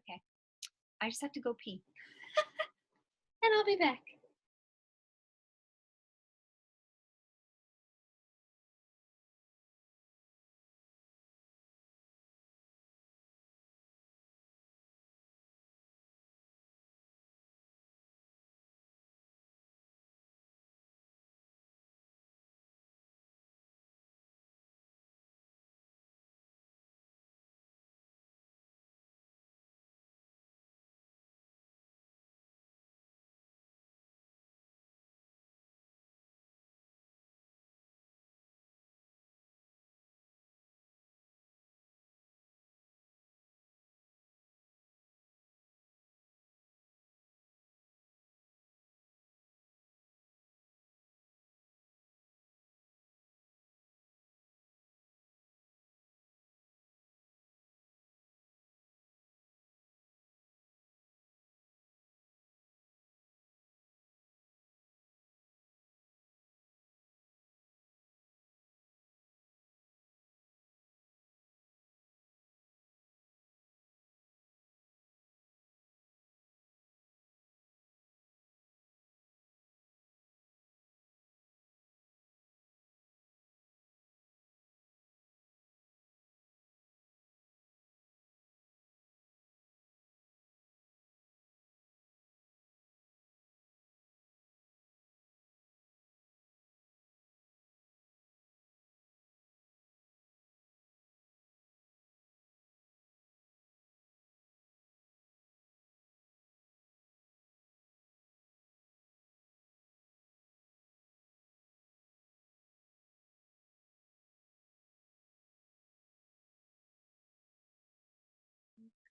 Okay. I just have to go pee. And I'll be back.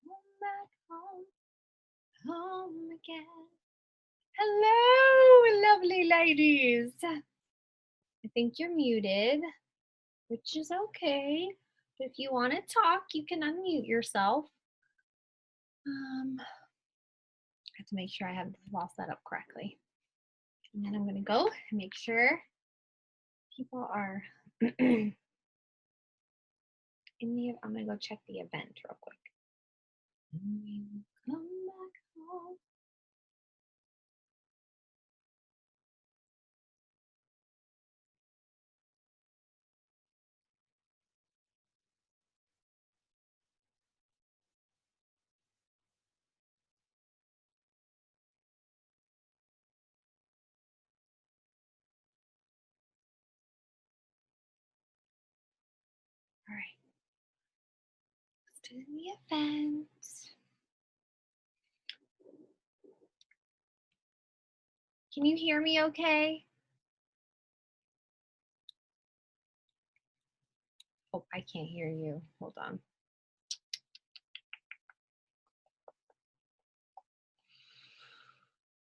Come back home, home again. Hello, lovely ladies. I think you're muted, which is okay. But if you want to talk, you can unmute yourself. I have to make sure I have this all set up correctly. And then I'm going to go and make sure people are in the, I'm going to go check the event real quick. Come back home. All right. Let's do the event. Can you hear me okay? Oh, I can't hear you. Hold on.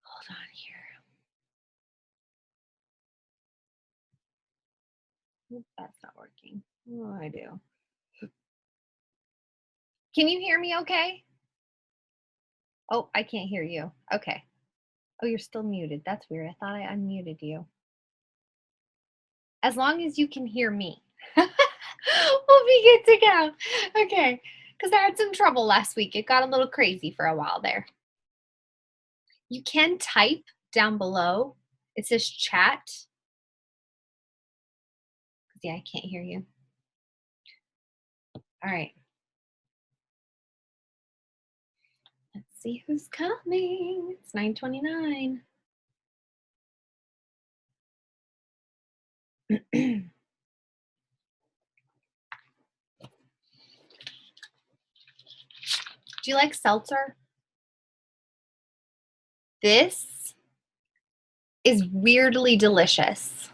Hold on here. Oop, that's not working. What do I do? Can you hear me okay? Oh, I can't hear you. Okay. Oh, you're still muted. That's weird. I thought I unmuted you. As long as you can hear me, we'll be good to go. Okay, because I had some trouble last week. It got a little crazy for a while there. You can type down below. It says chat. Yeah, I can't hear you. All right. Let's see who's coming. It's 9:29. Do you like seltzer? This is weirdly delicious.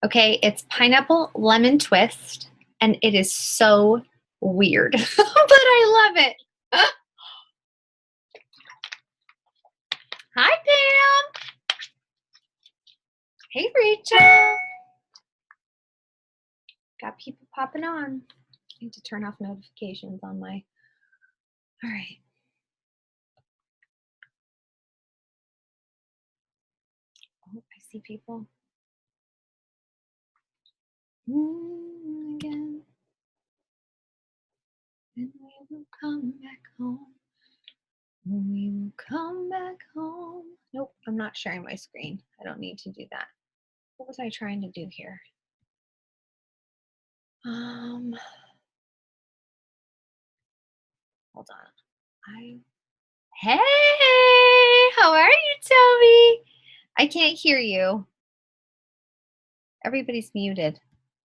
Okay, it's pineapple lemon twist, and it is so weird, but I love it. Hi, Pam. Hey, Rachel. Got people popping on. I need to turn off notifications on my. All right. Oh, I see people. Again. And we will come back home. We will come back home. Nope, I'm not sharing my screen. I don't need to do that. What was I trying to do here? Hold on. Hey, how are you, Toby? I can't hear you. Everybody's muted.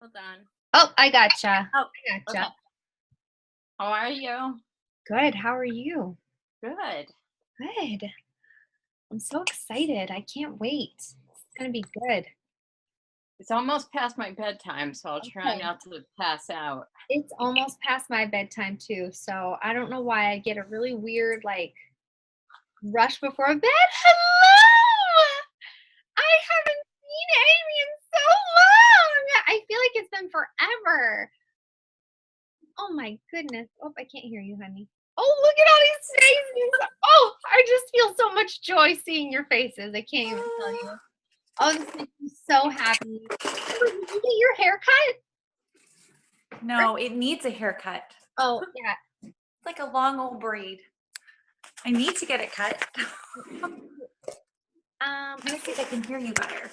Hold on. Oh, I gotcha. Oh, I gotcha. okay. How are you? Good. How are you? Good. Good. I'm so excited. I can't wait. It's gonna be good. It's almost past my bedtime, so I'll try Okay. not to pass out. It's almost past my bedtime too, so I don't know why I get a really weird like rush before bed. Hello! I haven't seen Amy in so long. I feel like it's been forever. Oh my goodness. Oh, I can't hear you, honey. Oh, look at all these faces. Oh, I just feel so much joy seeing your faces. I can't even tell you. Oh, this makes me so happy. Did you get your hair cut? No, it needs a haircut. Oh, yeah. It's like a long old braid. I need to get it cut. Let me see if I can hear you better.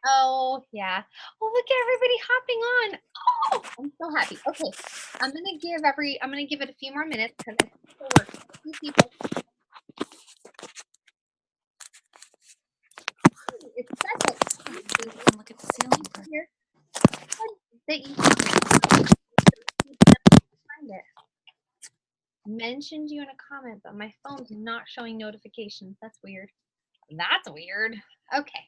Oh, yeah. Oh, look at everybody hopping on. Oh, I'm so happy. Okay. I'm gonna give it a few more minutes because I think it'll work. A few people. It's such a Look at the ceiling first. here that you can find it. Mentioned you in a comment, but my phone's not showing notifications. That's weird. That's weird. Okay.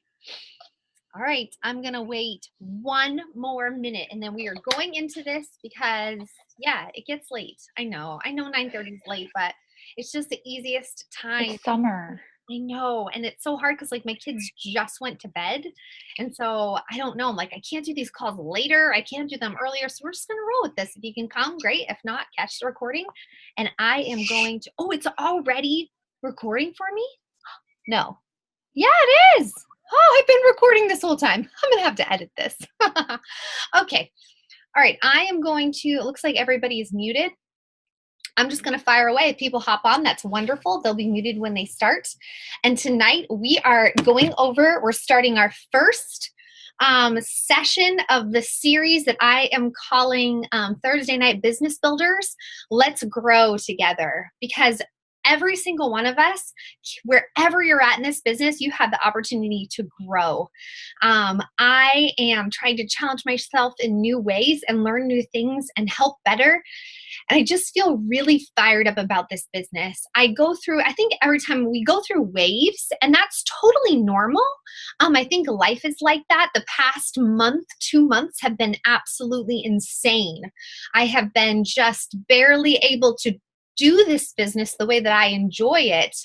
All right, I'm gonna wait one more minute and then we are going into this because yeah, it gets late. I know 9:30 is late, but it's just the easiest time. It's summer. I know, and it's so hard because like my kids just went to bed, and so I don't know. I'm like, I can't do these calls later. I can't do them earlier, so we're just gonna roll with this. If you can come, great. If not, catch the recording. And I am going to. Oh, it's already recording for me. No, yeah, it is. Oh, I've been recording this whole time. I'm gonna have to edit this. Okay. All right. I am going to. It looks like everybody is muted. I'm just going to fire away. If people hop on, that's wonderful. They'll be muted when they start. And tonight we are we're starting our first session of the series that I am calling Thursday Night Business Builders. Let's grow together, because every single one of us, wherever you're at in this business, you have the opportunity to grow. I am trying to challenge myself in new ways and learn new things and help better. And I just feel really fired up about this business. I think every time we go through waves, and that's totally normal. I think life is like that. The past month, 2 months have been absolutely insane. I have been just barely able to do this business the way that I enjoy it.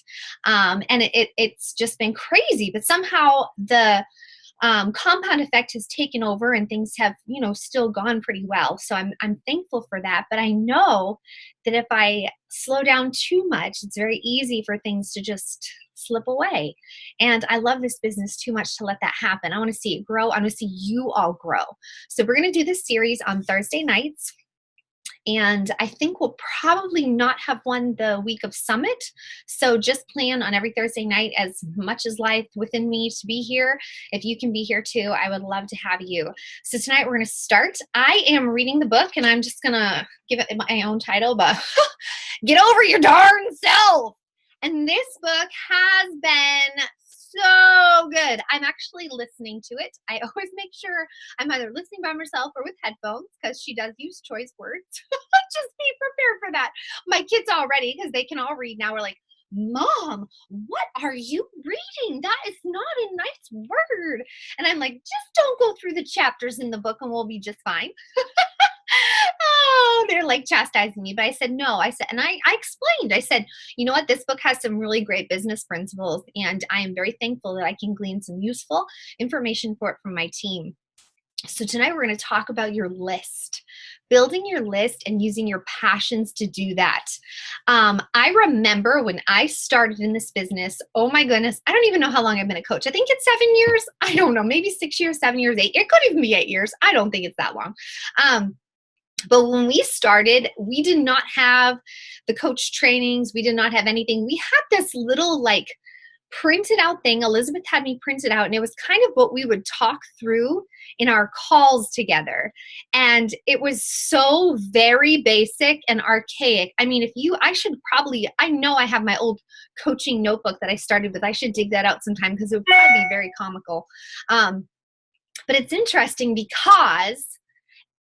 And it's just been crazy. But somehow the compound effect has taken over and things have, still gone pretty well. So I'm thankful for that. But I know that if I slow down too much, it's very easy for things to just slip away. And I love this business too much to let that happen. I want to see it grow. I want to see you all grow. So we're going to do this series on Thursday nights. And I think we'll probably not have one the week of Summit. So just plan on every Thursday night, as much as life within me, to be here. If you can be here too, I would love to have you. So tonight we're going to start. I am reading the book, and I'm just going to give it my own title, but Get Over Your Darn Self. And this book has been so good. I'm actually listening to it. I always make sure I'm either listening by myself or with headphones, because she does use choice words. Just be prepared for that. My kids already, because they can all read now, are like, Mom, what are you reading? That is not a nice word. And I'm like, just don't go through the chapters in the book and we'll be just fine. Oh, they're like chastising me. But I said, no, and I explained, I said, you know what? This book has some really great business principles, and I am very thankful that I can glean some useful information for it from my team. So tonight we're going to talk about your list, building your list and using your passions to do that. I remember when I started in this business, oh my goodness, I don't even know how long I've been a coach. I think it's 7 years. I don't know, maybe 6 years, 7 years, 8. It could even be 8 years. I don't think it's that long. But when we started, we did not have the coach trainings. We did not have anything. We had this little like printed out thing. Elizabeth had me printed out, and it was kind of what we would talk through in our calls together. And it was so very basic and archaic. I mean, I know I have my old coaching notebook that I started with. I should dig that out sometime because it would probably be very comical. But it's interesting because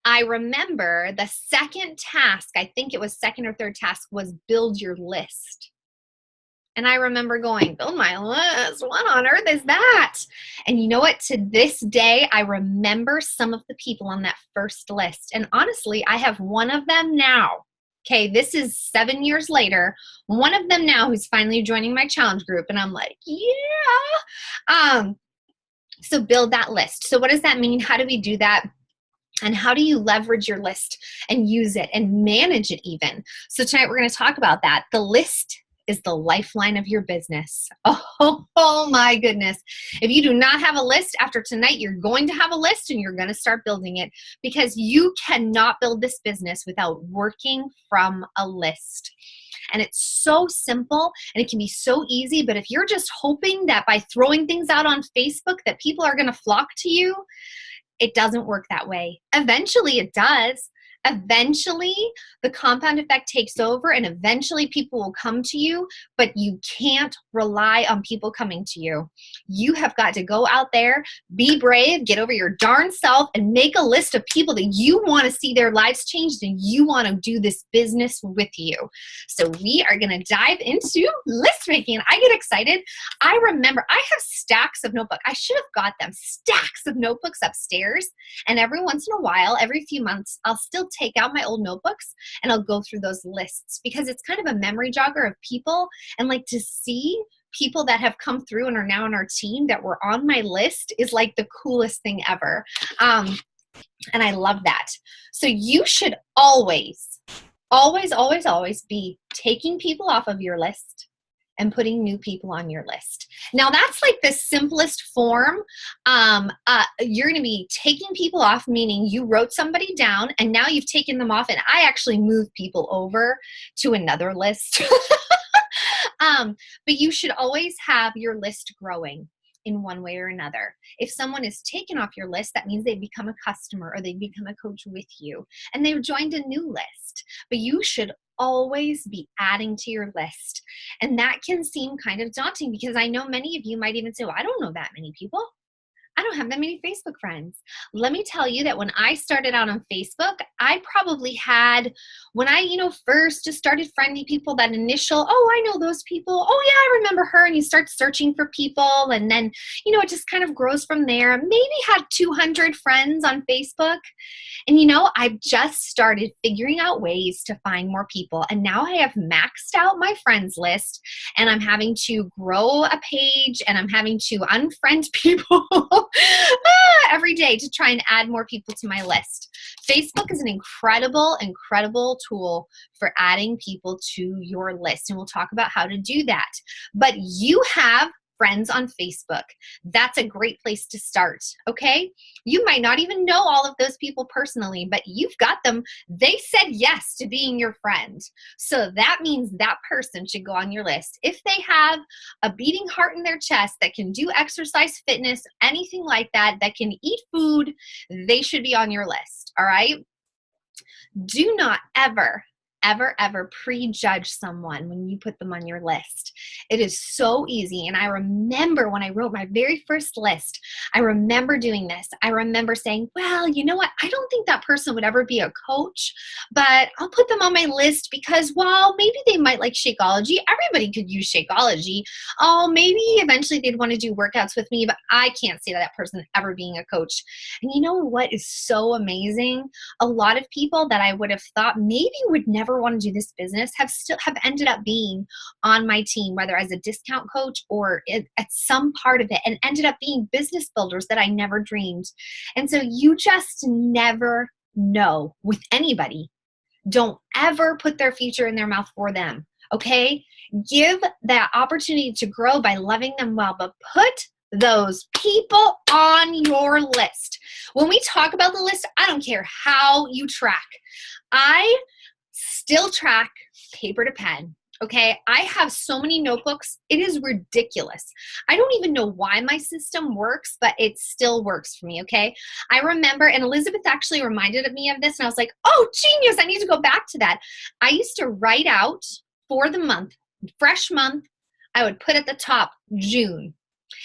I remember the second task, I think it was second or third task, was build your list. And I remember going, build my list. What on earth is that? And you know what? To this day, I remember some of the people on that first list. And honestly, I have one of them now. Okay, this is 7 years later. One of them now who's finally joining my challenge group. And I'm like, yeah. So build that list. So what does that mean? How do we do that? And how do you leverage your list and use it and manage it even? So tonight we're going to talk about that. The list is the lifeline of your business. Oh my goodness. If you do not have a list after tonight, you're going to have a list and you're going to start building it, because you cannot build this business without working from a list. And it's so simple and it can be so easy, but if you're just hoping that by throwing things out on Facebook that people are going to flock to you, it doesn't work that way. Eventually it does. Eventually the compound effect takes over and eventually people will come to you, but you can't rely on people coming to you. You have got to go out there, be brave, get over your darn self, and make a list of people that you want to see their lives changed and you want to do this business with you. So we are going to dive into list making. I get excited. I remember I have stacks of notebooks. I should have got them, stacks of notebooks upstairs. And every once in a while, every few months, I'll still take out my old notebooks and I'll go through those lists, because it's kind of a memory jogger of people, and like to see people that have come through and are now on our team that were on my list is like the coolest thing ever. And I love that. So you should always be taking people off of your list and putting new people on your list. Now that's like the simplest form. You're gonna be taking people off, meaning you wrote somebody down and now you've taken them off, and I actually move people over to another list. But you should always have your list growing in one way or another. If someone is taken off your list, that means they've become a customer or they've become a coach with you and they've joined a new list. But you should always be adding to your list. And that can seem kind of daunting, because I know many of you might even say, well, I don't know that many people. I don't have that many Facebook friends. Let me tell you that when I started out on Facebook, I probably had, when I, first just started friending people, that initial, oh, I know those people. Oh yeah, I remember her. And you start searching for people. And then, it just kind of grows from there. Maybe had 200 friends on Facebook. And, I've just started figuring out ways to find more people. And now I have maxed out my friends list, and I'm having to grow a page, and I'm having to unfriend people every day to try and add more people to my list. Facebook is an incredible tool for adding people to your list. And we'll talk about how to do that. But you have friends on Facebook. That's a great place to start, okay? You might not even know all of those people personally, but you've got them. They said yes to being your friend. So that means that person should go on your list. If they have a beating heart in their chest that can do exercise, fitness, anything like that, that can eat food, they should be on your list, all right? Do not ever prejudge someone when you put them on your list. It is so easy. And I remember when I wrote my very first list, I remember doing this. I remember saying, well, you know what? I don't think that person would ever be a coach, but I'll put them on my list because, well, maybe they might like Shakeology. Everybody could use Shakeology. Oh, maybe eventually they'd want to do workouts with me, but I can't see that person ever being a coach. And you know what is so amazing? A lot of people that I would have thought maybe would never want to do this business have ended up being on my team, whether as a discount coach or at some part of it, and ended up being business builders that I never dreamed. And so you just never know with anybody. Don't ever put their future in their mouth for them, okay? Give that opportunity to grow by loving them well, but put those people on your list. When we talk about the list, I don't care how you track. I still track paper to pen. Okay, I have so many notebooks. It is ridiculous. I don't even know why my system works, but it still works for me, okay? I remember, and Elizabeth actually reminded me of this, and I was like, oh, genius, I need to go back to that. I used to write out for the month, fresh month, I would put at the top June.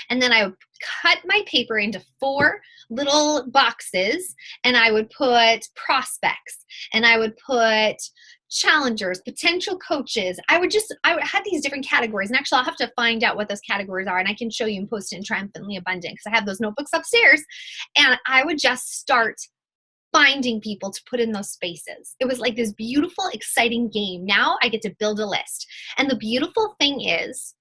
And then I would cut my paper into 4 little boxes, and I would put prospects, and I would put challengers, potential coaches. I would have these different categories. And actually, I'll have to find out what those categories are, and I can show you and post it in Triumphantly Abundant because I have those notebooks upstairs. And I would just start finding people to put in those spaces. It was like this beautiful, exciting game. Now I get to build a list. And the beautiful thing is,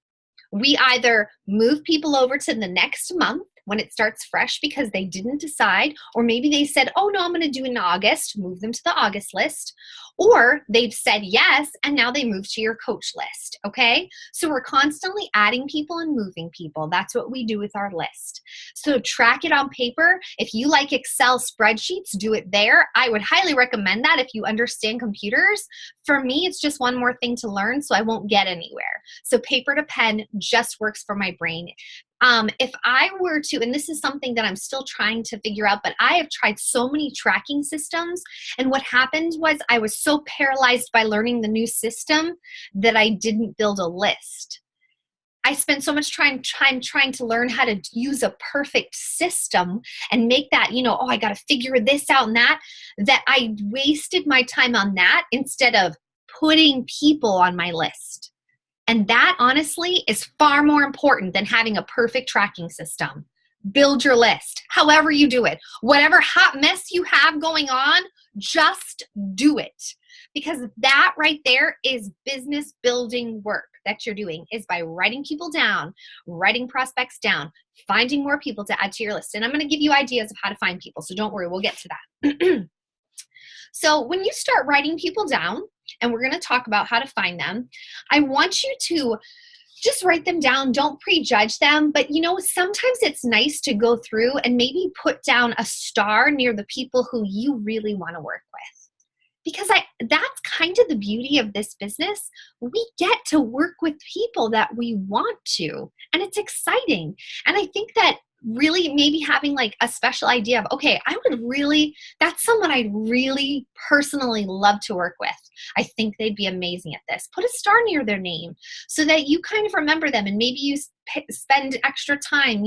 we either move people over to the next month when it starts fresh because they didn't decide, or maybe they said, oh no, I'm going to do it in August, move them to the August list, or they've said yes and now they move to your coach list, okay? So we're constantly adding people and moving people. That's what we do with our list. So track it on paper. If you like Excel spreadsheets, do it there. I would highly recommend that if you understand computers. For me, it's just one more thing to learn, so I won't get anywhere. So paper to pen just works for my brain. If I were to, and this is something that I'm still trying to figure out, but I have tried so many tracking systems, and what happened was I was so paralyzed by learning the new system that I didn't build a list. I spent so much time trying to learn how to use a perfect system and make that, oh, I got to figure this out and that I wasted my time on that instead of putting people on my list. And that, honestly, is far more important than having a perfect tracking system. Build your list, however you do it. Whatever hot mess you have going on, just do it. Because that right there is business building work that you're doing, is by writing people down, writing prospects down, finding more people to add to your list. And I'm going to give you ideas of how to find people, so don't worry, we'll get to that. So when you start writing people down, and we're going to talk about how to find them, I want you to just write them down. Don't prejudge them. But sometimes it's nice to go through and maybe put down a star near the people who you really want to work with. Because that's kind of the beauty of this business. We get to work with people that we want to, and it's exciting. And I think that really maybe having like a special idea of, okay, that's someone I'd really personally love to work with. I think they'd be amazing at this. Put a star near their name so that you kind of remember them, and maybe you spend extra time,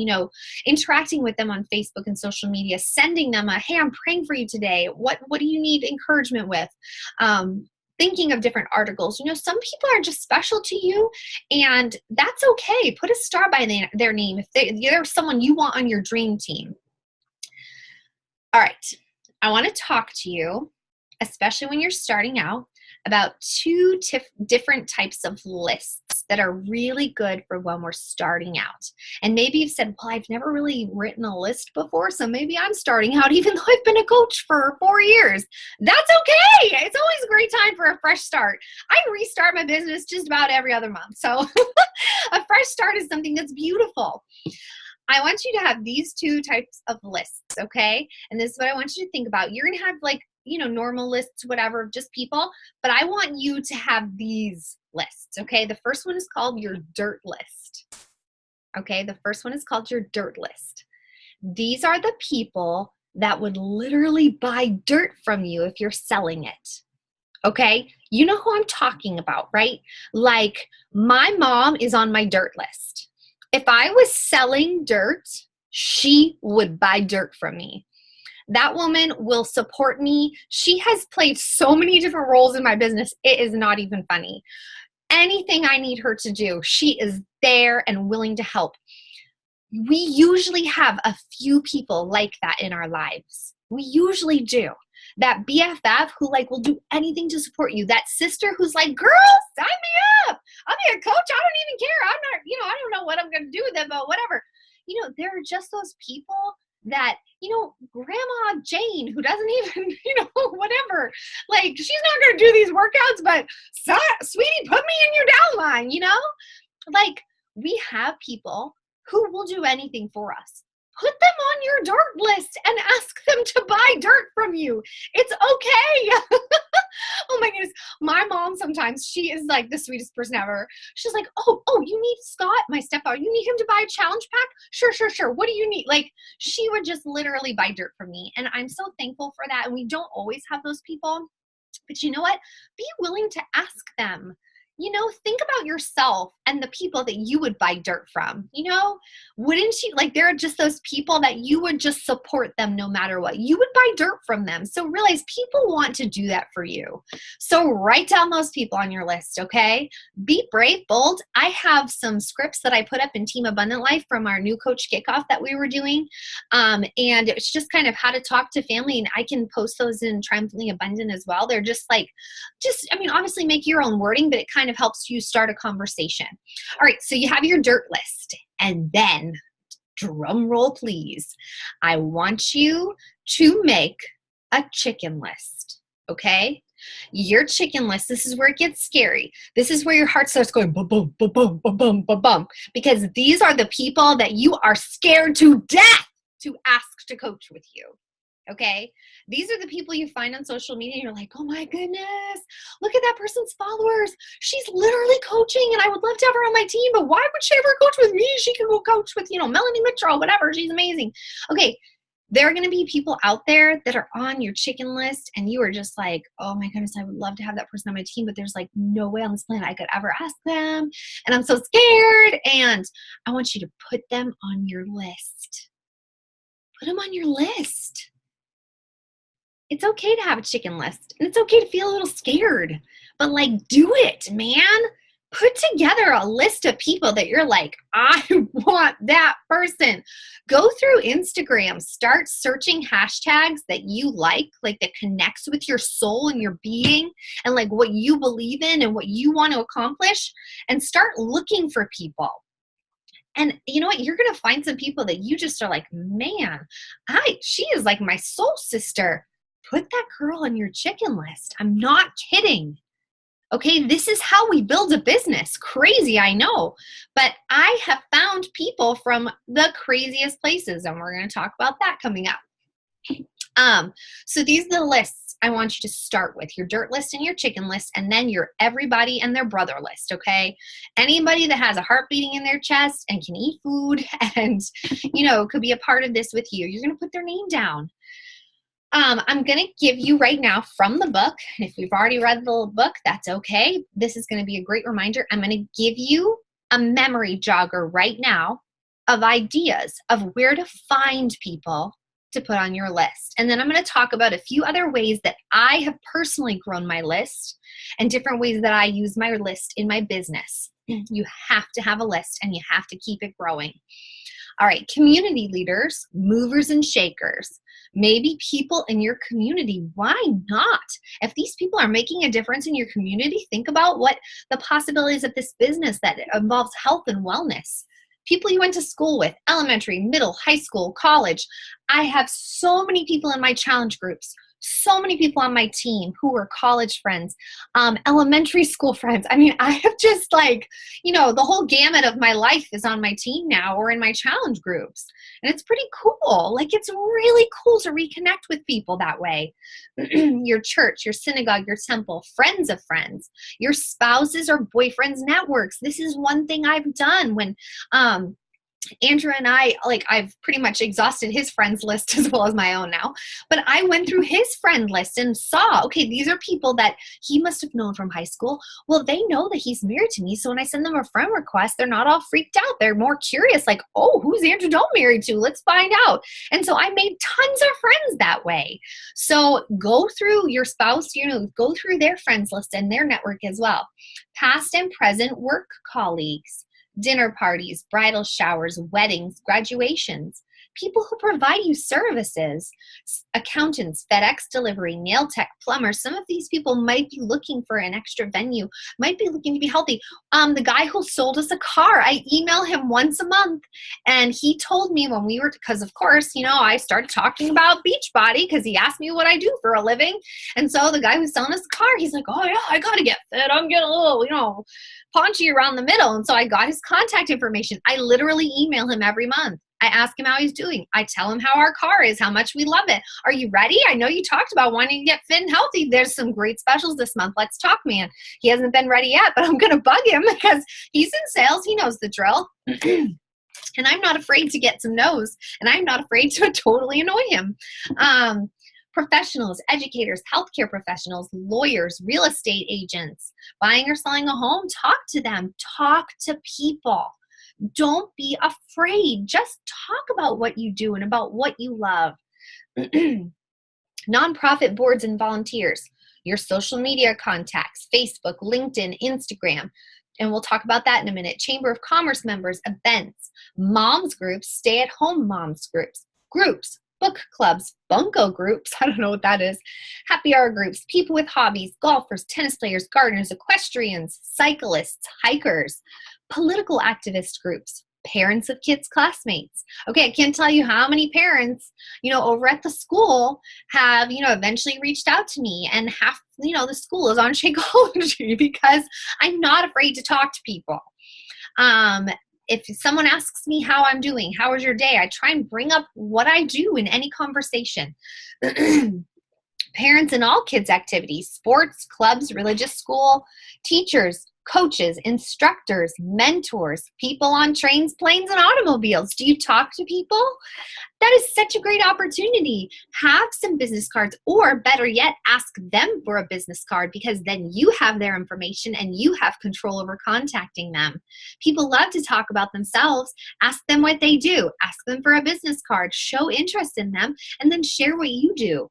interacting with them on Facebook and social media, sending them hey, I'm praying for you today. What do you need encouragement with? Thinking of different articles. Some people are just special to you, and that's okay. Put a star by their name if they're someone you want on your dream team. All right. I want to talk to you, especially when you're starting out, about 2 different types of lists that are really good for when we're starting out. And maybe you've said, well, I've never really written a list before, so maybe I'm starting out even though I've been a coach for 4 years. That's okay. It's always a great time for a fresh start. I restart my business just about every other month. So a fresh start is something that's beautiful. I want you to have these 2 types of lists, okay? And this is what I want you to think about. You're going to have normal lists, whatever, of just people, but I want you to have these lists, okay? The first one is called your dirt list, okay? The first one is called your dirt list. These are the people that would literally buy dirt from you if you're selling it, okay? You know who I'm talking about, right? Like, my mom is on my dirt list. If I was selling dirt, she would buy dirt from me. That woman will support me. She has played so many different roles in my business. It is not even funny. Anything I need her to do, she is there and willing to help. We usually have a few people like that in our lives. We usually do. That BFF who will do anything to support you. That sister who's like, girl, sign me up. I'll be a coach. I don't even care. I'm not, I don't know what I'm going to do with it, but whatever. There are just those people that, Grandma Jane, who doesn't even, whatever, she's not going to do these workouts, but sweetie, put me in your downline, we have people who will do anything for us. Put them on your dirt list and ask them buy dirt from you. It's okay. Oh my goodness. My mom sometimes, she is like the sweetest person ever. She's like, oh, you need Scott, my stepfather. You need him to buy a challenge pack? Sure. What do you need? Like, she would just literally buy dirt from me. And I'm so thankful for that. And we don't always have those people. But you know what? Be willing to ask them. Think about yourself and the people that you would buy dirt from. Wouldn't you, like, there are just those people that you would just support them no matter what. You would buy dirt from them. So realize people want to do that for you. So write down those people on your list, okay? Be brave, bold. I have some scripts that I put up in Team Abundant Life from our new coach kickoff that we were doing. And it's just kind of how to talk to family. And I can post those in Triumphantly Abundant as well. They're honestly, make your own wording, but it kind of helps you start a conversation. All right, so you have your dirt list, and then, drum roll please, I want you to make a chicken list, okay? Your chicken list, this is where it gets scary. This is where your heart starts going boom, boom, boom, boom, boom, boom, boom, boom, because these are the people that you are scared to death to ask to coach with you. Okay. These are the people you find on social media. And you're like, oh my goodness, look at that person's followers. She's literally coaching and I would love to have her on my team, but why would she ever coach with me? She can go coach with, Melanie Mitchell, whatever. She's amazing. Okay. There are going to be people out there that are on your chicken list and you are just like, oh my goodness, I would love to have that person on my team, but there's like no way on this planet I could ever ask them. And I'm so scared. And I want you to put them on your list. Put them on your list. It's okay to have a chicken list and it's okay to feel a little scared, but do it, man. Put together a list of people that you're like, I want that person. Go through Instagram, start searching hashtags that you like that connects with your soul and your being and what you believe in and what you want to accomplish, and start looking for people. And you know what? You're going to find some people that you just are like, man, she is like my soul sister. Put that girl on your chicken list. I'm not kidding. Okay, this is how we build a business. Crazy, I know. But I have found people from the craziest places, and we're going to talk about that coming up. So these are the lists I want you to start with. Your dirt list and your chicken list, and then your everybody and their brother list, okay? Anybody that has a heart beating in their chest and can eat food and, could be a part of this with you. You're going to put their name down. I'm going to give you right now from the book. If you've already read the book, that's okay. This is going to be a great reminder. I'm going to give you a memory jogger right now of ideas of where to find people to put on your list. And then I'm going to talk about a few other ways that I have personally grown my list and different ways that I use my list in my business. You have to have a list and you have to keep it growing. All right, community leaders, movers and shakers. Maybe people in your community. Why not? If these people are making a difference in your community, think about what the possibilities of this business that involves health and wellness. People you went to school with, elementary, middle, high school, college. I have so many people in my challenge groups, so many people on my team who are college friends, elementary school friends. I have just the whole gamut of my life is on my team now or in my challenge groups. And it's pretty cool. It's really cool to reconnect with people that way. Your church, your synagogue, your temple, friends of friends, your spouses or boyfriends' networks. This is one thing I've done when, Andrew and I've pretty much exhausted his friends list as well as my own now, but I went through his friend list and saw, okay, these are people that he must have known from high school. Well, they know that he's married to me. So when I send them a friend request, they're not all freaked out. They're more curious, oh, who's Andrew Doan married to? Let's find out. And so I made tons of friends that way. So go through your spouse, go through their friends list and their network as well. Past and present work colleagues. Dinner parties, bridal showers, weddings, graduations, people who provide you services, accountants, FedEx delivery, nail tech, plumbers. Some of these people might be looking for an extra venue, might be looking to be healthy. The guy who sold us a car, I email him once a month, and he told me when we were, because of course, I started talking about Beachbody because he asked me what I do for a living. And so the guy who's selling us the car, he's like, oh yeah, I got to get fit. I'm getting a little, paunchy around the middle. And so I got his contact information. I literally email him every month. I ask him how he's doing. I tell him how our car is, how much we love it. Are you ready? I know you talked about wanting to get fit and healthy. There's some great specials this month. Let's talk, man. He hasn't been ready yet, but I'm going to bug him because he's in sales. He knows the drill. And I'm not afraid to get some no's, and I'm not afraid to totally annoy him. Professionals, educators, healthcare professionals, lawyers, real estate agents, buying or selling a home, talk to them. Talk to people. Don't be afraid. Just talk about what you do and about what you love. Nonprofit boards and volunteers, your social media contacts, Facebook, LinkedIn, Instagram, and we'll talk about that in a minute. Chamber of Commerce members, events, moms groups, stay-at-home moms groups, book clubs, bunko groups, I don't know what that is, happy hour groups, people with hobbies, golfers, tennis players, gardeners, equestrians, cyclists, hikers, political activist groups, parents of kids' classmates. Okay, I can't tell you how many parents, over at the school have, eventually reached out to me, and half, the school is on Shakeology because I'm not afraid to talk to people. If someone asks me how I'm doing, how was your day, I try and bring up what I do in any conversation. Parents in all kids' activities, sports, clubs, religious school, teachers, coaches, instructors, mentors, people on trains, planes, and automobiles. Do you talk to people? That is such a great opportunity. Have some business cards, or better yet, ask them for a business card, because then you have their information and you have control over contacting them. People love to talk about themselves. Ask them what they do. Ask them for a business card. Show interest in them, and then share what you do.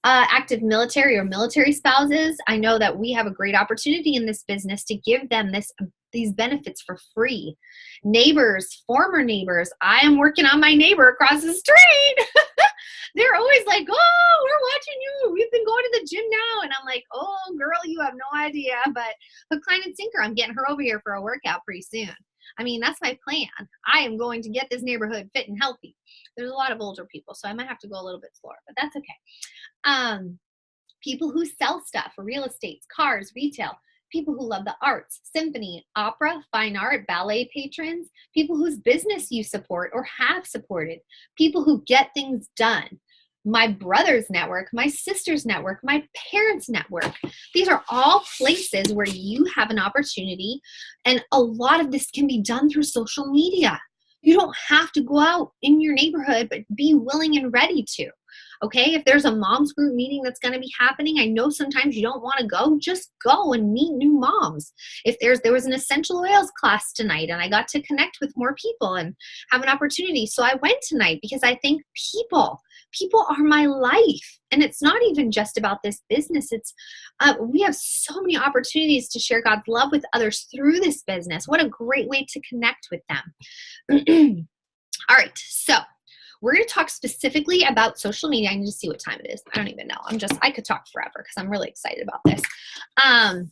Active military or military spouses, I know that we have a great opportunity in this business to give them these benefits for free. Neighbors, former neighbors, I am working on my neighbor across the street. They're always like, oh, we're watching you. We've been going to the gym now. And I'm like, oh, girl, you have no idea. But hook, line, and sinker, I'm getting her over here for a workout pretty soon. I mean, that's my plan. I am going to get this neighborhood fit and healthy. There's a lot of older people, so I might have to go a little bit slower, but that's okay. People who sell stuff, real estate, cars, retail, people who love the arts, symphony, opera, fine art, ballet patrons, people whose business you support or have supported, people who get things done. My brother's network, my sister's network, my parents' network. These are all places where you have an opportunity, and a lot of this can be done through social media. You don't have to go out in your neighborhood, but be willing and ready to. Okay, if there's a moms group meeting that's going to be happening, I know sometimes you don't want to go, just go and meet new moms. If there was an essential oils class tonight, and I got to connect with more people and have an opportunity, so I went tonight because I think people are my life. And it's not even just about this business. It's we have so many opportunities to share God's love with others through this business. What a great way to connect with them. All right, so we're going to talk specifically about social media. I need to see what time it is. I don't even know. I could talk forever because I'm really excited about this. I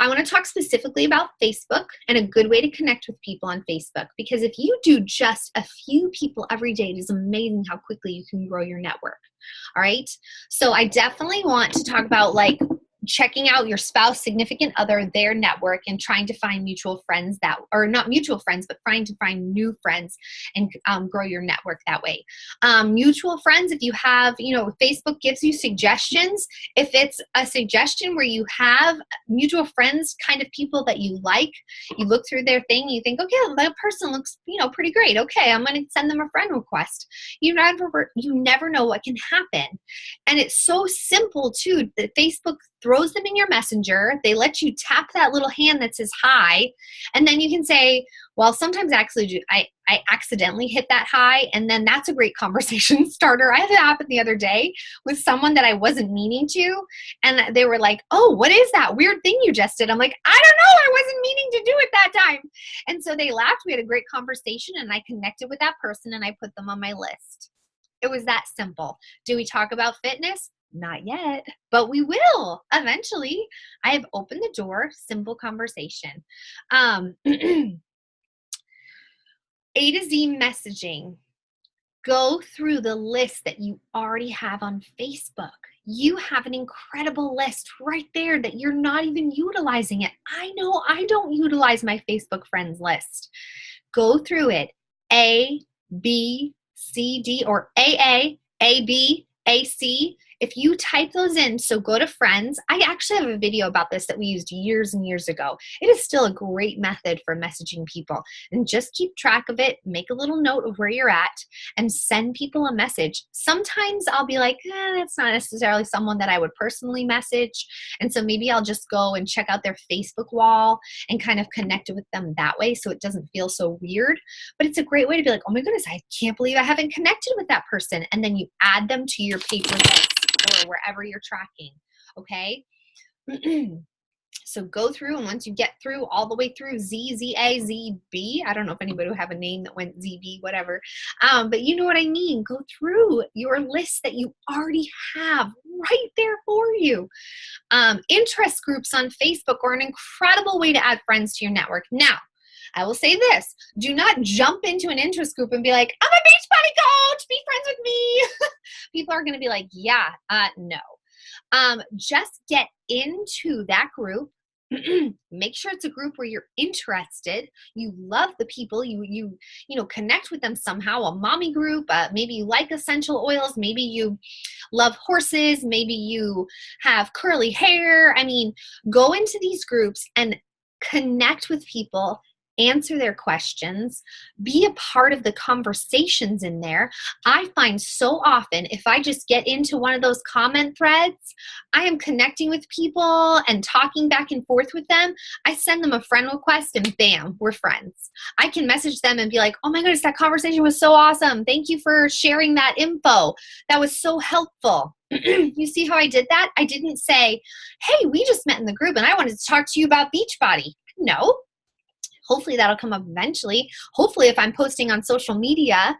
want to talk specifically about Facebook and a good way to connect with people on Facebook, because if you do just a few people every day, it is amazing how quickly you can grow your network. All right. So I definitely want to talk about checking out your spouse, significant other, their network, and trying to find mutual friends or not mutual friends, but trying to find new friends and grow your network that way. Mutual friends, if you have, Facebook gives you suggestions. If it's a suggestion where you have mutual friends, kind of people that you like, you look through their thing, you think, okay, that person looks, pretty great. Okay, I'm going to send them a friend request. You never know what can happen. And it's so simple too, that Facebook throws them in your messenger. They let you tap that little hand that says hi. And then you can say, well, sometimes actually I accidentally hit that hi. And then that's a great conversation starter. I had it happen the other day with someone that I wasn't meaning to. And they were like, oh, what is that weird thing you just did? I'm like, I don't know. I wasn't meaning to do it that time. And so they laughed. We had a great conversation, and I connected with that person, and I put them on my list. It was that simple. Do we talk about fitness? Not yet, but we will eventually. I have opened the door, simple conversation. A to Z messaging. Go through the list that you already have on Facebook. you have an incredible list right there that you're not even utilizing it. I know I don't utilize my Facebook friends list. Go through it. A, B, C, D, or AA, AB, AC. If you type those in, so go to friends. I actually have a video about this that we used years and years ago. It is still a great method for messaging people. And just keep track of it, make a little note of where you're at, and send people a message. Sometimes I'll be like, that's not necessarily someone that I would personally message. And so maybe I'll just go and check out their Facebook wall and kind of connect with them that way so it doesn't feel so weird. But it's a great way to be like, oh my goodness, I can't believe I haven't connected with that person. And then you add them to your paper list or wherever you're tracking, okay? So go through, and once you get through all the way through Z, ZA, ZB, I don't know if anybody would have a name that went ZB, whatever, but you know what I mean. Go through your list that you already have right there for you. Interest groups on Facebook are an incredible way to add friends to your network. Now, I will say this, do not jump into an interest group and be like, I'm a Beachbody coach, be friends with me. People are going to be like, yeah, no. Just get into that group. Make sure it's a group where you're interested. You love the people. You connect with them somehow. A mommy group. Maybe you like essential oils. Maybe you love horses. Maybe you have curly hair. I mean, go into these groups and connect with people. Answer their questions, be a part of the conversations in there. I find so often if I just get into one of those comment threads, I am connecting with people and talking back and forth with them. I send them a friend request and bam, we're friends. I can message them and be like, oh my goodness, that conversation was so awesome. Thank you for sharing that info. That was so helpful. You see how I did that? I didn't say, hey, we just met in the group and I wanted to talk to you about Beachbody. No. Hopefully that'll come up eventually. Hopefully if I'm posting on social media.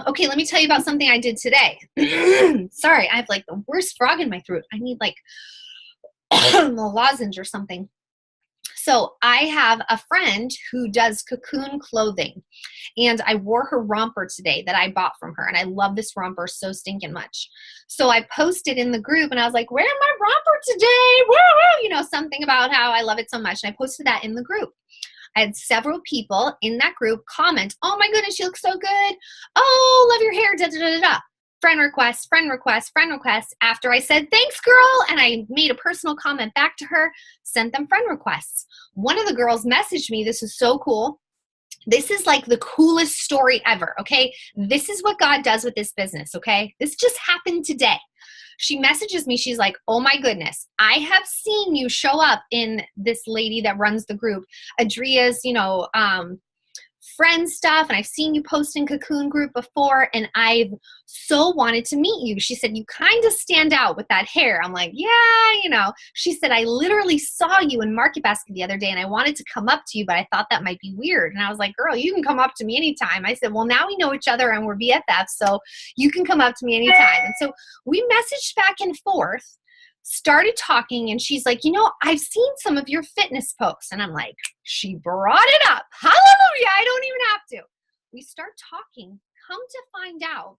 Okay, let me tell you about something I did today. Sorry, I have like the worst frog in my throat. I need like a lozenge or something. So I have a friend who does cocoon clothing, and I wore her romper today that I bought from her, and I love this romper so stinking much. So I posted in the group, and I was like, wearing my romper today, woo, something about how I love it so much, and I posted that in the group. I had several people in that group comment, oh my goodness, you look so good. Oh, love your hair, da da da da. Friend request, friend request, friend request. After I said, thanks girl, and I made a personal comment back to her, sent them friend requests. One of the girls messaged me, this is so cool. This is like the coolest story ever, okay? This is what God does with this business, okay? This just happened today. She messages me, she's like, oh my goodness, I have seen you show up in this lady that runs the group, Adria's, friend stuff, and I've seen you post in Cocoon group before, and I've so wanted to meet you. She said, you kind of stand out with that hair. I'm like, yeah, She said, I literally saw you in Market Basket the other day, and I wanted to come up to you, but I thought that might be weird. And I was like, girl, you can come up to me anytime. I said, well, now we know each other, and we're BFFs, so you can come up to me anytime. And so we messaged back and forth, started talking, and she's like, I've seen some of your fitness posts. And I'm like, she brought it up. Hallelujah. I don't even have to. We start talking. Come to find out,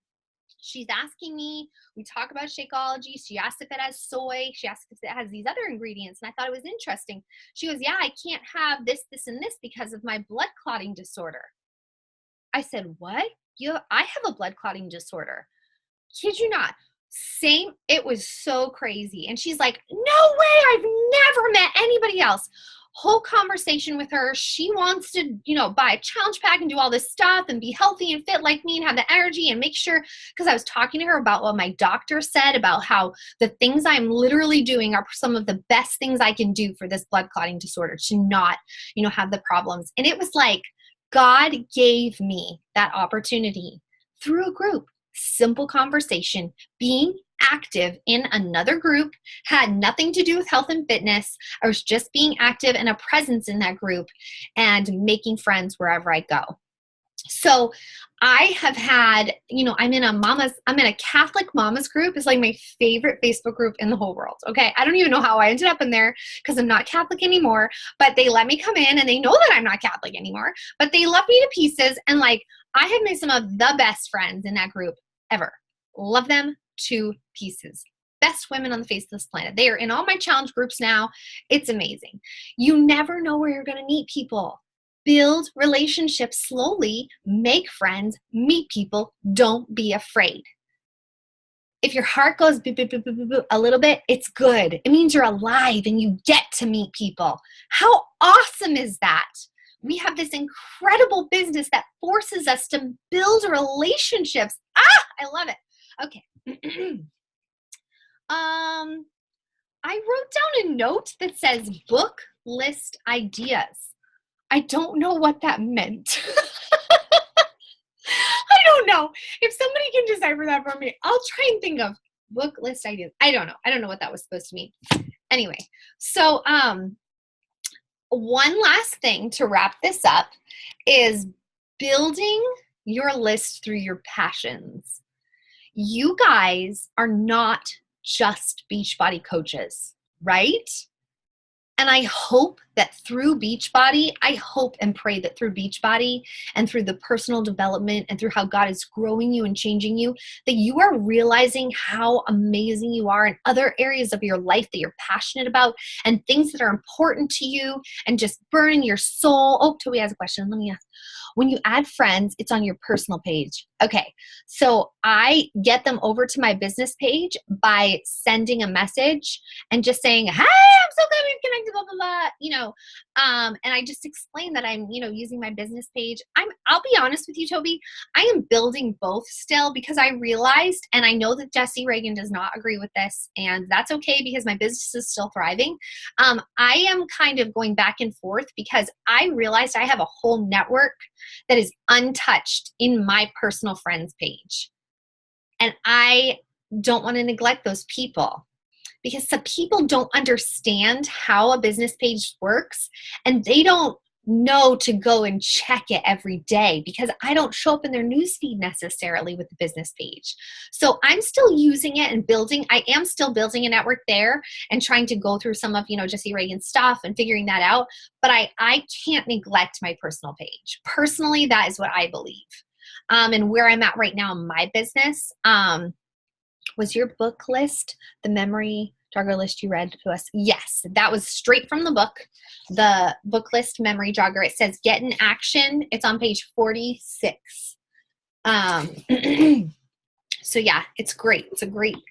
she's asking me, we talk about Shakeology. She asked if it has soy. She asked if it has these other ingredients. And I thought it was interesting. She goes, yeah, I can't have this, this, and this because of my blood clotting disorder. I said, what? I have a blood clotting disorder. Kid you not. Same, it was so crazy. And she's like, no way, I've never met anybody else. Whole conversation with her. She wants to, buy a challenge pack and do all this stuff and be healthy and fit like me and have the energy and make sure, because I was talking to her about what my doctor said about how the things I'm literally doing are some of the best things I can do for this blood clotting disorder to not, have the problems. And it was like, God gave me that opportunity through a group. Simple conversation, being active in another group, had nothing to do with health and fitness. I was just being active and a presence in that group and making friends wherever I go. So I have had, I'm in a Catholic mamas group. It's like my favorite Facebook group in the whole world. Okay. I don't even know how I ended up in there because I'm not Catholic anymore, but they let me come in and they know that I'm not Catholic anymore, but they love me to pieces. And I have made some of the best friends in that group ever. Love them to pieces. best women on the face of this planet. They are in all my challenge groups now. It's amazing. You never know where you're going to meet people. Build relationships slowly, make friends, meet people. Don't be afraid. If your heart goes boop, boop, boop, boop, boop, boop, a little bit, it's good. It means you're alive and you get to meet people. How awesome is that? We have this incredible business that forces us to build relationships. I love it. Okay. I wrote down a note that says book list ideas. I don't know what that meant. I don't know. If somebody can decipher that for me, I'll try and think of book list ideas. I don't know. I don't know what that was supposed to mean. Anyway, so one last thing to wrap this up is building your list through your passions. You guys are not just Beachbody coaches, right? And I hope that through Beachbody, I hope and pray that through Beachbody and through the personal development and through how God is growing you and changing you, that you are realizing how amazing you are in other areas of your life that you're passionate about and things that are important to you and just burning your soul. Oh, Toby has a question. Let me ask. When you add friends, it's on your personal page. Okay, so I get them over to my business page by sending a message and just saying, "Hey, I'm so glad we've connected, blah, blah, blah," and I just explain that I'm, using my business page. I'll be honest with you, Toby, I am building both still because I realized, and I know that Jesse Reagan does not agree with this, and that's okay because my business is still thriving. I am kind of going back and forth because I realized I have a whole network that is untouched in my personal friends page. And I don't want to neglect those people because some people don't understand how a business page works and they don't know to go and check it every day because I don't show up in their newsfeed necessarily with the business page. So I'm still using it and building. I am still building a network there and trying to go through some of, Jesse Reagan's stuff and figuring that out. But I can't neglect my personal page. Personally, that is what I believe. And where I'm at right now in my business, was your book list the memory jogger list you read to us? Yes, that was straight from the book. The book list memory jogger. It says get in action. It's on page 46. So yeah, it's great.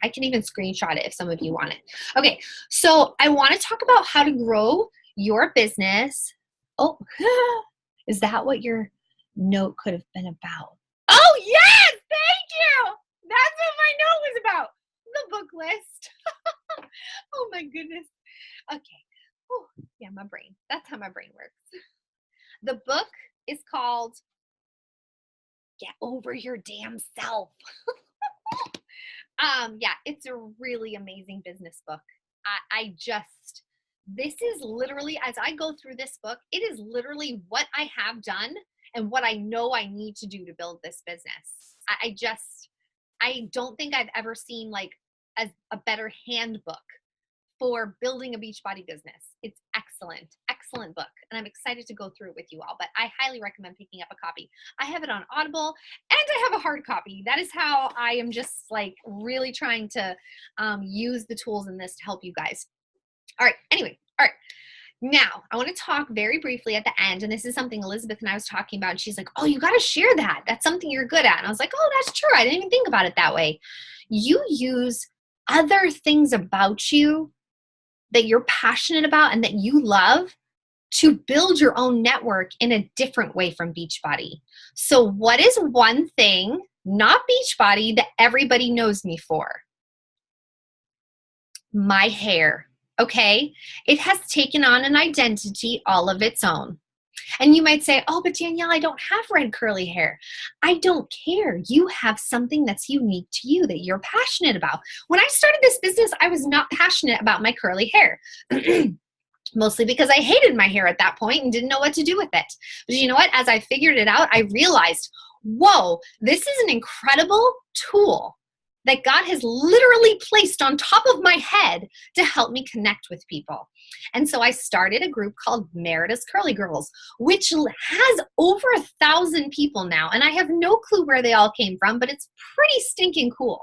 I can even screenshot it if some of you want it. Okay, so I want to talk about how to grow your business. Oh, is that what your note could have been about? Oh yes, thank you. That's what my note was about. The book list. Oh my goodness. Okay. Oh, yeah, my brain. That's how my brain works. The book is called Get Over Your Damn Self. Yeah, it's a really amazing business book. This is literally, as I go through this book, it is literally what I have done and what I know I need to do to build this business. I don't think I've ever seen like a better handbook for building a Beachbody business. It's excellent book. And I'm excited to go through it with you all, but I highly recommend picking up a copy. I have it on Audible and I have a hard copy. That is how I am just like really trying to use the tools in this to help you guys. All right. Now, I want to talk very briefly at the end, and this is something Elizabeth and I was talking about, and she's like, oh, you got to share that. That's something you're good at. And I was like, oh, that's true. I didn't even think about it that way. You use other things about you that you're passionate about and that you love to build your own network in a different way from Beachbody. So what is one thing, not Beachbody, that everybody knows me for? My hair. Okay, it has taken on an identity all of its own. And you might say, oh, but Danielle, I don't have red curly hair. I don't care. You have something that's unique to you that you're passionate about. When I started this business, I was not passionate about my curly hair. Mostly because I hated my hair at that point and didn't know what to do with it. But you know what? As I figured it out, I realized, whoa, this is an incredible tool that God has literally placed on top of my head to help me connect with people. And so I started a group called Merida's Curly Girls, which has over 1,000 people now. And I have no clue where they all came from, but it's pretty stinking cool.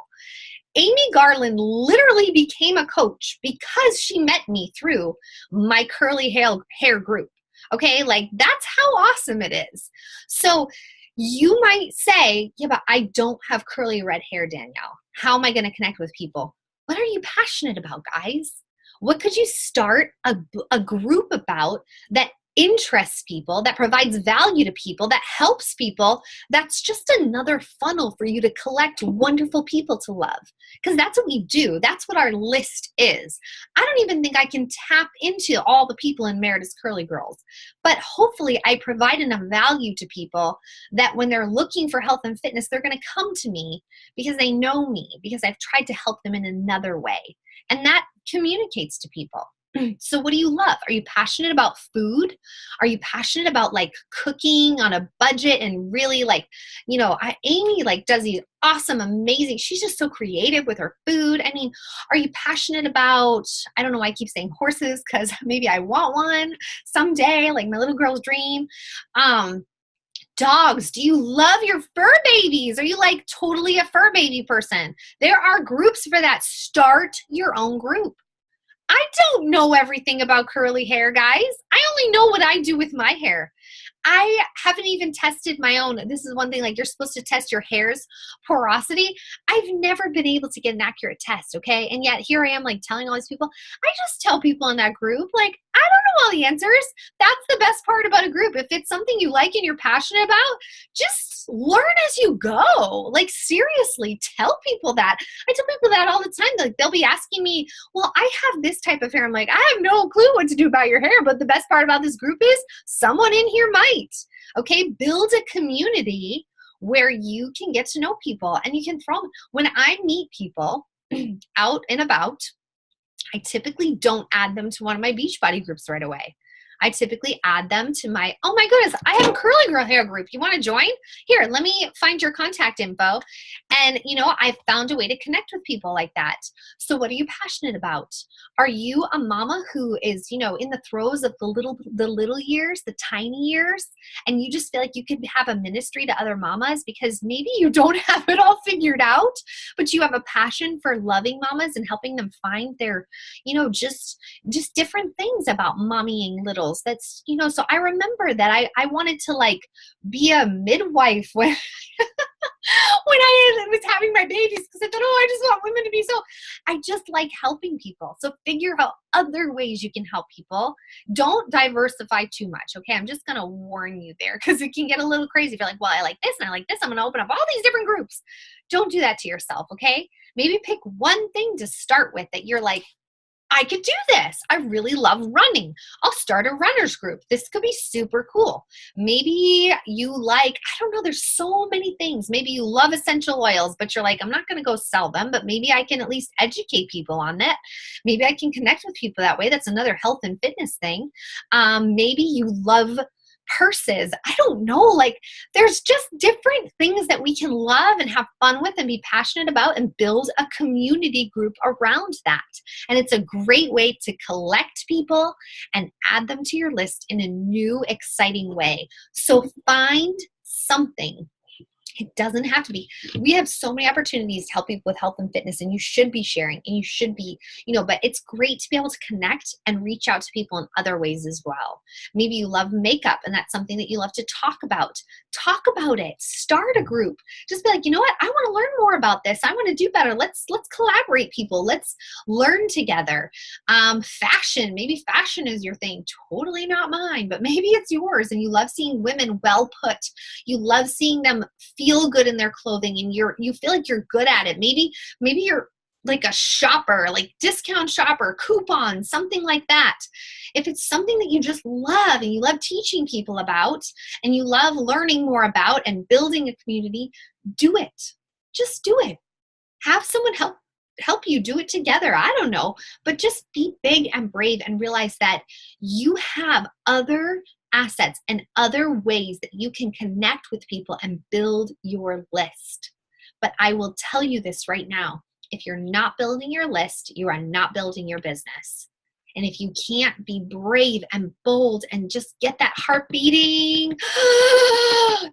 Amy Garland literally became a coach because she met me through my curly hair group. Okay, like that's how awesome it is. So you might say, yeah, but I don't have curly red hair, Danielle. How am I going to connect with people? What are you passionate about, guys? What could you start a group about that interests people, that provides value to people, that helps people? That's just another funnel for you to collect wonderful people to love. Because that's what we do. That's what our list is. I don't even think I can tap into all the people in Meredith's Curly Girls, but hopefully I provide enough value to people that when they're looking for health and fitness, they're going to come to me because they know me, because I've tried to help them in another way. And that communicates to people. So what do you love? Are you passionate about food? Are you passionate about like cooking on a budget and really like, Amy like does these awesome, amazing, she's just so creative with her food. I mean, are you passionate about, I don't know why I keep saying horses because maybe I want one someday, like my little girl's dream. Dogs, do you love your fur babies? Are you like totally a fur baby person? There are groups for that. Start your own group. I don't know everything about curly hair, guys. I only know what I do with my hair. I haven't even tested my own. This is one thing, like you're supposed to test your hair's porosity. I've never been able to get an accurate test, okay? And yet here I am like telling all these people. I just tell people in that group, like, I don't know all the answers. That's the best part about a group. If it's something you like and you're passionate about, just learn as you go. Like seriously, tell people that. I tell people that all the time. Like they'll be asking me, well, I have this type of hair. I'm like, I have no clue what to do about your hair, but the best part about this group is someone in here might. Okay, build a community where you can get to know people and you can throw them. When I meet people out and about, I typically don't add them to one of my Beachbody groups right away. I typically add them to my, oh my goodness, I have a curly girl hair group. You want to join? Here, let me find your contact info. And, I've found a way to connect with people like that. So what are you passionate about? Are you a mama who is, in the throes of the little years, the tiny years, and you just feel like you could have a ministry to other mamas because maybe you don't have it all figured out, but you have a passion for loving mamas and helping them find their, just different things about mommying littles. That's, so I remember that I wanted to like be a midwife when when I was having my babies because I thought, I just want women to be so, I just like helping people. So figure out other ways you can help people. Don't diversify too much. Okay. I'm just going to warn you there because it can get a little crazy. If you're like, well, I like this and I like this, I'm going to open up all these different groups. Don't do that to yourself. Okay. Maybe pick one thing to start with that you're like, I could do this. I really love running. I'll start a runner's group. This could be super cool. Maybe you like, I don't know, there's so many things. Maybe you love essential oils, but you're like, I'm not going to go sell them, but maybe I can at least educate people on it. Maybe I can connect with people that way. That's another health and fitness thing. Maybe you love purses. I don't know. Like there's just different things that we can love and have fun with and be passionate about and build a community group around that. And it's a great way to collect people and add them to your list in a new, exciting way. So find something. It doesn't have to be. We have so many opportunities to help people with health and fitness, and you should be sharing and you should be, but it's great to be able to connect and reach out to people in other ways as well. Maybe you love makeup and that's something that you love to talk about. Talk about it. Start a group. Just be like, you know what? I want to learn more about this. I want to do better. Let's collaborate, people. Let's learn together. Fashion. Maybe fashion is your thing. Totally not mine, but maybe it's yours and you love seeing women well put. You love seeing them feel good in their clothing and you feel like you're good at it. Maybe you're like a shopper, like discount shopper, coupon, something like that. If it's something that you just love and you love teaching people about and you love learning more about and building a community, do it. Just do it. Have someone help you do it together. I don't know, but just be big and brave and realize that you have other assets and other ways that you can connect with people and build your list. But I will tell you this right now, if you're not building your list, you are not building your business. And if you can't be brave and bold and just get that heart beating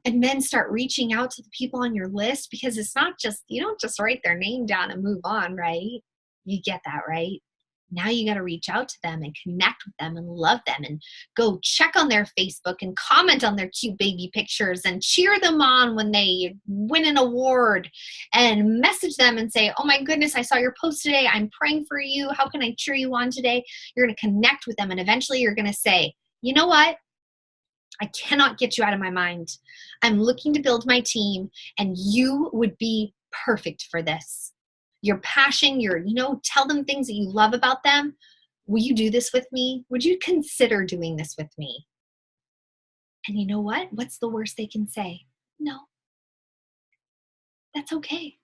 and then start reaching out to the people on your list, because it's not just, you don't just write their name down and move on, right? You get that, right? Now you got to reach out to them and connect with them and love them and go check on their Facebook and comment on their cute baby pictures and cheer them on when they win an award and message them and say, oh my goodness, I saw your post today. I'm praying for you. How can I cheer you on today? You're going to connect with them, and eventually you're going to say, you know what? I cannot get you out of my mind. I'm looking to build my team, and you would be perfect for this. Your passion, tell them things that you love about them. Will you do this with me? Would you consider doing this with me? And you know what? What's the worst they can say? No. That's okay.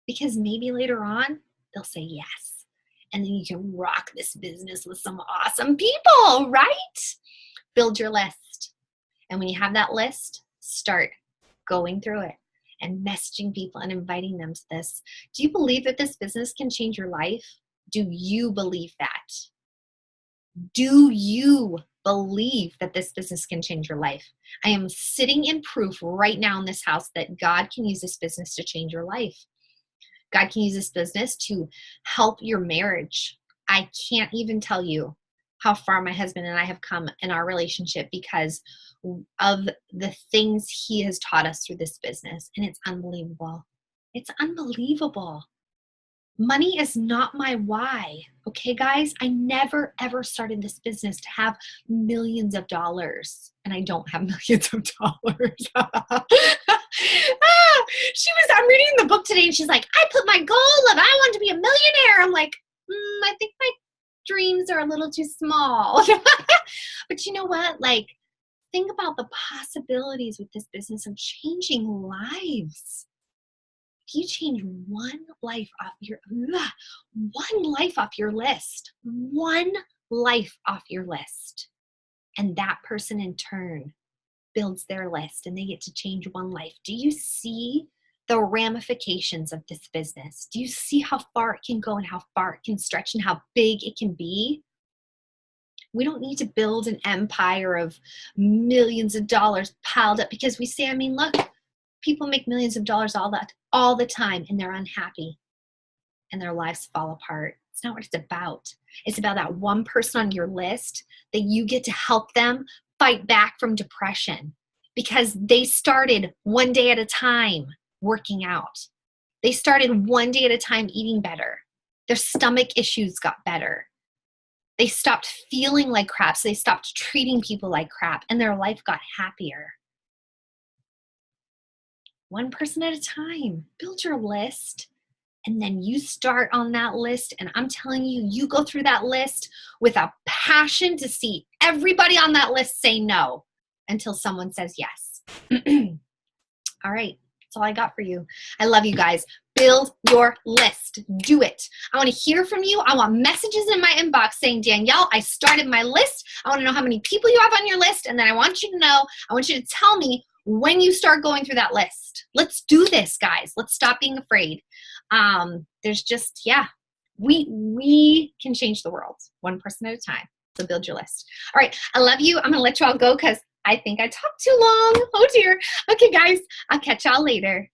Because maybe later on, they'll say yes. And then you can rock this business with some awesome people, right? Build your list. And when you have that list, start going through it and messaging people and inviting them to this. Do you believe that this business can change your life? Do you believe that? Do you believe that this business can change your life? I am sitting in proof right now in this house that God can use this business to change your life. God can use this business to help your marriage. I can't even tell you how far my husband and I have come in our relationship because of the things he has taught us through this business. And it's unbelievable. It's unbelievable. Money is not my why. Okay, guys, I never, ever started this business to have millions of dollars. And I don't have millions of dollars. I'm reading the book today and she's like, I put my goal of I want to be a millionaire. I'm like, I think my dreams are a little too small. But you know what? Think about the possibilities with this business of changing lives. If you change one life off your list, and that person in turn builds their list and they get to change one life. Do you see the ramifications of this business? Do you see how far it can go and how far it can stretch and how big it can be? We don't need to build an empire of millions of dollars piled up because we say, look, people make millions of dollars all the time and they're unhappy and their lives fall apart. It's not what it's about. It's about that one person on your list that you get to help them fight back from depression because they started one day at a time working out. They started one day at a time eating better. Their stomach issues got better. They stopped feeling like crap, so they stopped treating people like crap, and their life got happier. One person at a time. Build your list, and then you start on that list, and I'm telling you, you go through that list with a passion to see everybody on that list say no until someone says yes. All right, that's all I got for you. I love you guys. Build your list. Do it. I want to hear from you. I want messages in my inbox saying, Danielle, I started my list. I want to know how many people you have on your list. And then I want you to tell me when you start going through that list. Let's do this, guys. Let's stop being afraid. We can change the world one person at a time. So build your list. All right. I love you. I'm going to let you all go because I think I talked too long. Oh dear. Okay, guys. I'll catch y'all later.